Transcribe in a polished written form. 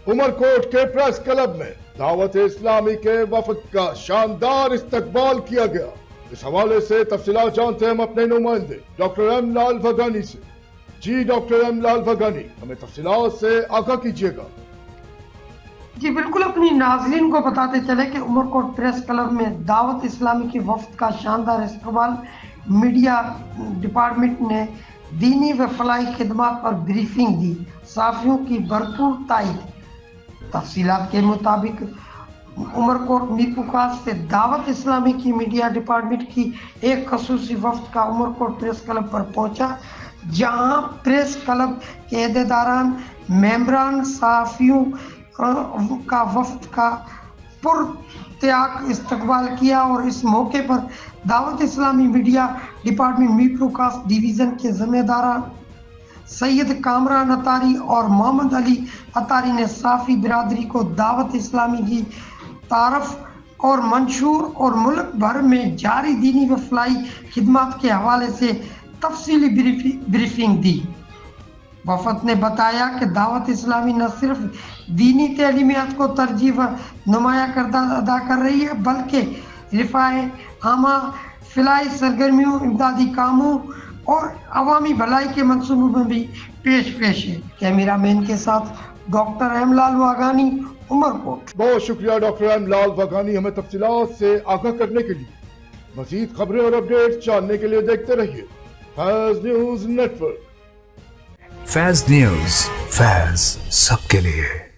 عمرکوٹ کے press club میں دعوت اسلامی کے وفد کا شاندار استقبال کیا گیا۔ اس حوالے سے تفصیلات جانتے ہیں ہم اپنے نمائندے ڈاکٹر ایم لال بھگانی سے۔ جی ڈاکٹر ایم لال بھگانی، ہمیں تفصیلات سے آگاہ کیجیے گا۔ جی بالکل، اپنی ناظرین کو بتاتے چلے کہ عمرکوٹ پریس کلب میں دعوت اسلامی کے وفد کا شاندار استقبال۔ میڈیا ڈپارٹمنٹ نے دینی و فلاحی خدمات پر بریفنگ دی، صحافیوں کی بھرپور تائید۔ تفصیلات کے مطابق عمرکوٹ میرپورخاص سے دعوت اسلامی کی میڈیا ڈپارٹمنٹ کی ایک خصوصی وفد کا عمرکوٹ پریس کلب پر پہنچا، جہاں پریس کلب کے عہدیداران، ممبران، صحافیوں کا وفد کا پرتیاگ استقبال کیا اور اس موقع پر دعوت اسلامی میڈیا ڈپارٹمنٹ میرپورخاص ڈویژن کے ذمہ داران سید کامران اتاری اور محمد علی اتاری نے صحافی برادری کو دعوت اسلامی کی تعارف اور منشور اور ملک بھر میں جاری دینی و فلاحی خدمات کے حوالے سے تفصیلی بریفنگ دی۔ وفد نے بتایا کہ دعوت اسلامی نہ صرف دینی تعلیمات کو ترجیح و نمایاں کردار ادا کر رہی ہے، بلکہ رفاہ عامہ، فلاحی سرگرمیوں، امدادی کاموں اور عوامی بھلائی کے منصوبوں میں بھی پیش ہے۔ کیمرہ مین کے ساتھ ڈاکٹر ایم لال بھگانی، عمرکوٹ۔ بہت شکریہ ڈاکٹر ایم لال بھگانی، ہمیں تفصیلات سے آگاہ کرنے کے لیے۔ مزید خبریں اور اپڈیٹ جاننے کے لیے دیکھتے رہیے فیض نیوز نیٹ ورک۔ فیض نیوز، فیض سب کے لیے۔